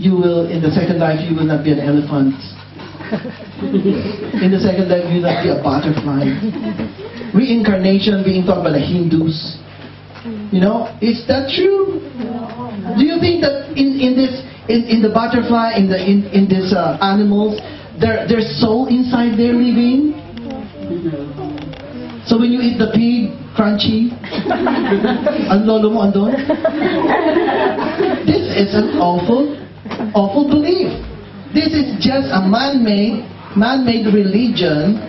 you will, in the second life, you will not be an elephant. In the second life, you will not be a butterfly. Reincarnation being taught by the Hindus. You know, is that true? Do you think that in the butterfly, in these animals, there's soul inside there living? So when you eat the pig, crunchy, ang lolo mo andon? This is an awful belief. This is just a man-made religion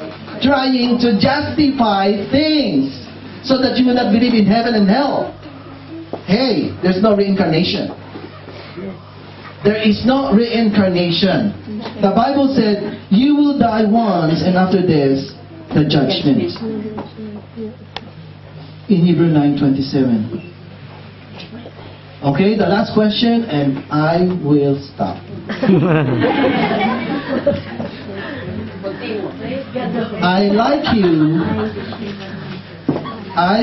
trying to justify things so that you will not believe in heaven and hell. Hey, there's no reincarnation. There is no reincarnation. The Bible said, you will die once, and after this, the judgment. In Hebrew 9:27. Okay, the last question, and I will stop. I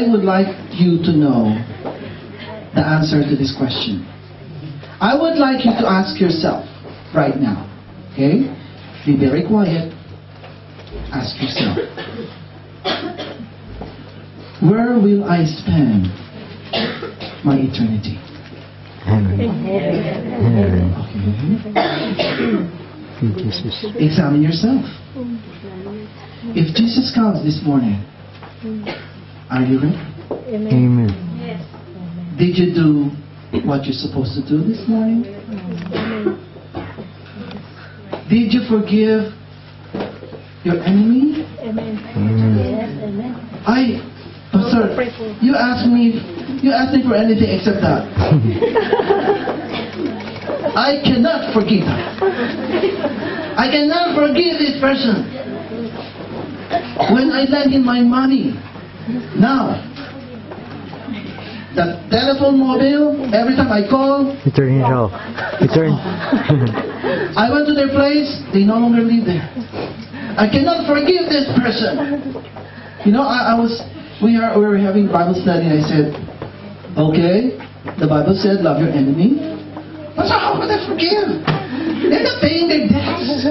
would like you to know the answer to this question. I would like you to ask yourself right now. Okay? Be very quiet. Ask yourself. Where will I spend my eternity? Heaven. Okay. Jesus. Examine yourself. If Jesus comes this morning, are you ready? Amen. Did you do what you're supposed to do this morning? Did you forgive your enemy? Pastor, you asked me for anything except that. I cannot forgive her. I cannot forgive this person. When I lend him my money, now, the telephone mobile, every time I call, Return it off. Return. I went to their place, they no longer live there. I cannot forgive this person. You know, we were having Bible study, and I said, okay, the Bible said, love your enemy. But how could I forgive? They're not paying their debts.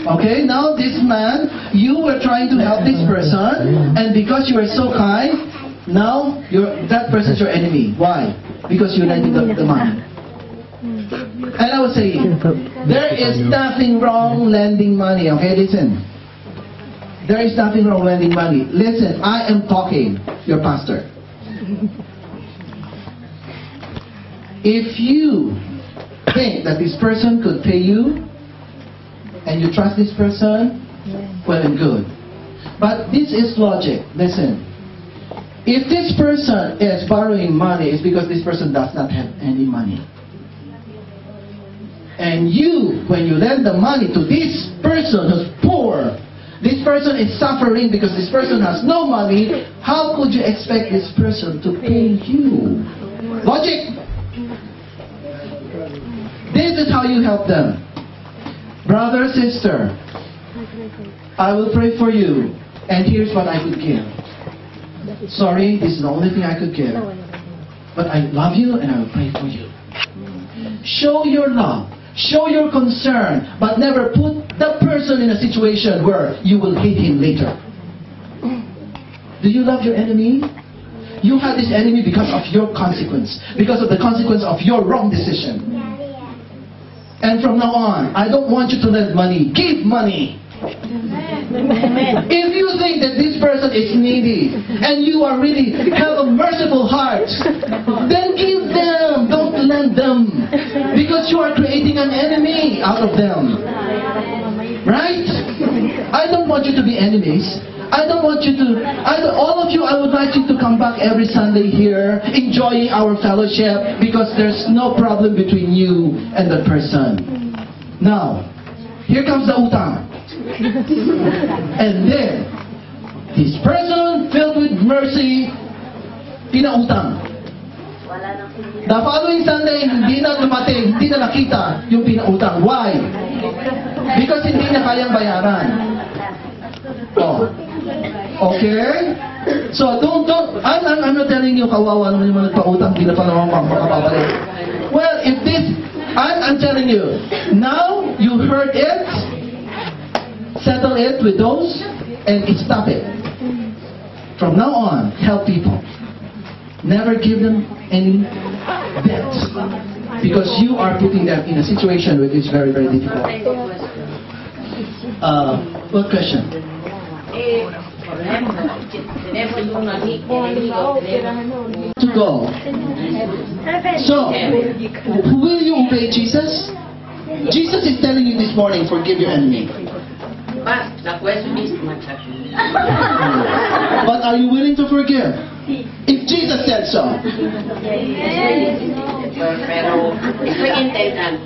Okay, now this man, you were trying to help this person, and because you were so kind, now that person's your enemy. Why? Because you lending the money. And I was saying, there is nothing wrong lending money. Okay, listen. There is nothing wrong lending money. Listen, I am talking, your pastor. If you think that this person could pay you, and you trust this person, well and good. But this is logic. Listen. If this person is borrowing money, it's because this person does not have any money. And you, when you lend the money to this person who's poor, this person is suffering because this person has no money, how could you expect this person to pay you? Logic. This is how you help them. Brother, sister, I will pray for you, and here's what I could give. Sorry, this is the only thing I could give. But I love you, and I will pray for you. Show your love. Show your concern, but never put the person in a situation where you will hate him later. Do you love your enemy? You have this enemy because of your consequence, because of the consequence of your wrong decision. And from now on, I don't want you to lend money. Give money. Amen. If you think that this person is needy and you are really have a merciful heart, then give them. Don't lend them, because you are creating an enemy out of them. Right? I don't want you to be enemies. I don't want you to, all of you, I would like you to come back every Sunday here, enjoying our fellowship, because there's no problem between you and the person. Now, here comes the utang. And then, this person filled with mercy, pinautang. The following Sunday, hindi na dumating, hindi na nakita yung pinautang. Why? Because hindi na kayang bayaran. Oh. Okay? So, I'm not telling you, kawawa naman yung mga nagpautang, hindi na pa naman makapabalik. Well, if this, I'm telling you, now you heard it, settle it with those, and stop it. From now on, help people. Never give them any debt. Because you are putting them in a situation which is very, very difficult. What question? To go. So, will you obey Jesus? Jesus is telling you this morning, forgive your enemy. But the question is, But are you willing to forgive? If Jesus said so. pero estoy intentando.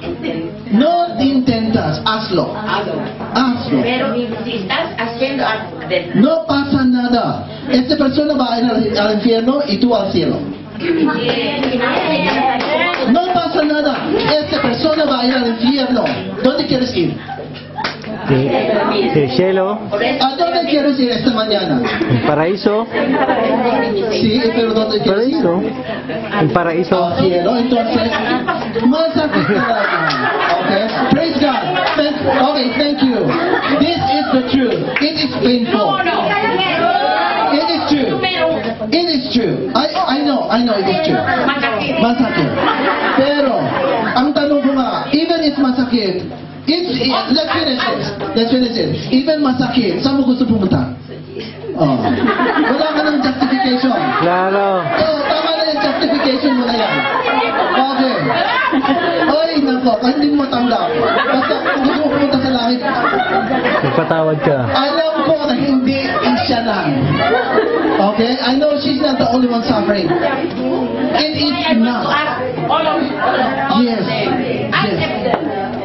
No intentas, hazlo. Hazlo. Pero si estás haciendo algo de No pasa nada. Esta persona va a ir al infierno y tú al cielo. No pasa nada. Esta persona va a ir al infierno. ¿Dónde quieres ir? Del cielo, ¿A dónde quieres ir esta mañana? el paraíso, Sí, pero ¿dónde quieres ir? paraíso, el paraíso. Al cielo. Entonces, más actividad. Okay. Praise God. Okay, thank you. This is the truth. It is painful. It is true. It is true. I know it is true. Masakit. Pero, ang tanong ko nga, even if masakit, let's finish this. Even masakit, saan mo gusto pumunta? Oh. Wala ka ng justification. Claro. Oh, tama na yung justification mo na yan. Okay. Ay, nako, hindi mo matanggap. Basta kung gusto mo pumunta sa langit, Nagpatawad ka. alam ko na hindi siya lang. Okay? I know she's not the only one suffering. It is not. Yes.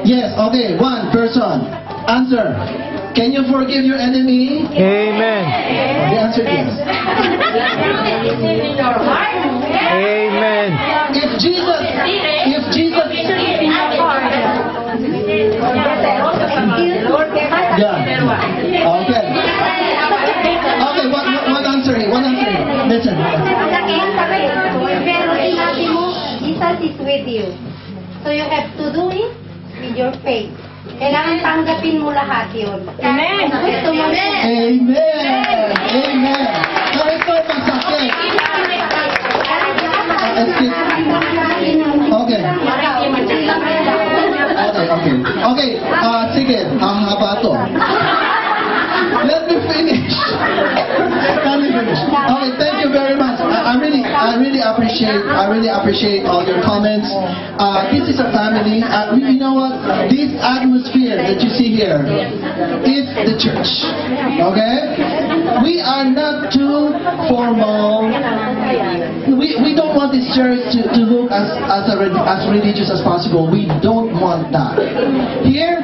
Yes, okay. One person. Answer. Can you forgive your enemy? Amen. The answer is Amen. If Jesus yeah. Okay. Okay, what answering? Listen. Pero sinabi mo, Jesus is with you. So you have to do it with your faith. Kailangan tanggapin mo lahat yun. Amen. Gusto mo. Amen. Amen. Kahit ito masakit. Okay. Okay, sige, haba to. Let me finish. Okay, thank you very much. I really appreciate all your comments. This is a family. You know what? This atmosphere that you see here is the church. Okay? We are not too formal. We don't want this church to look as religious as possible. We don't want that. Here,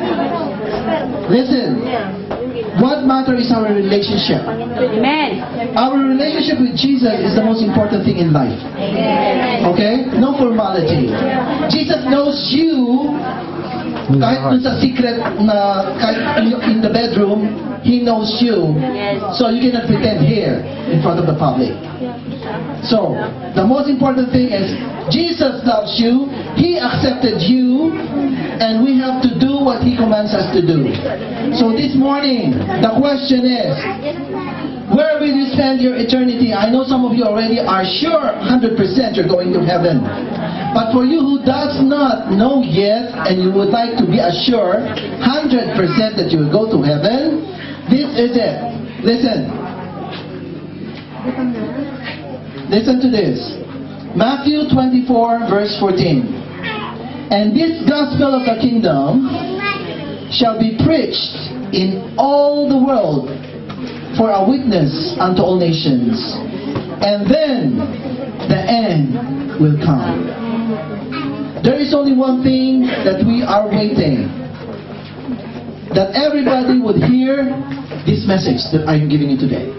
listen. What matters is our relationship. Amen. Our relationship with Jesus is the most important thing in life. Okay? No formality. Jesus knows you. Kahit dun sa secret na kahit in the bedroom, He knows you. So you cannot pretend here in front of the public. So, the most important thing is Jesus loves you, He accepted you, and we have to do what He commands us to do. So this morning, the question is, where will you spend your eternity? I know some of you already are sure 100% you're going to heaven. But for you who does not know yet, and you would like to be assured 100% that you will go to heaven, this is it. Listen to this. Matthew 24 verse 14. And this gospel of the kingdom shall be preached in all the world for a witness unto all nations. And then the end will come. There is only one thing that we are waiting. That everybody would hear this message that I'm giving you today.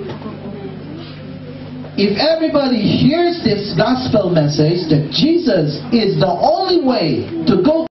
If everybody hears this gospel message that Jesus is the only way to go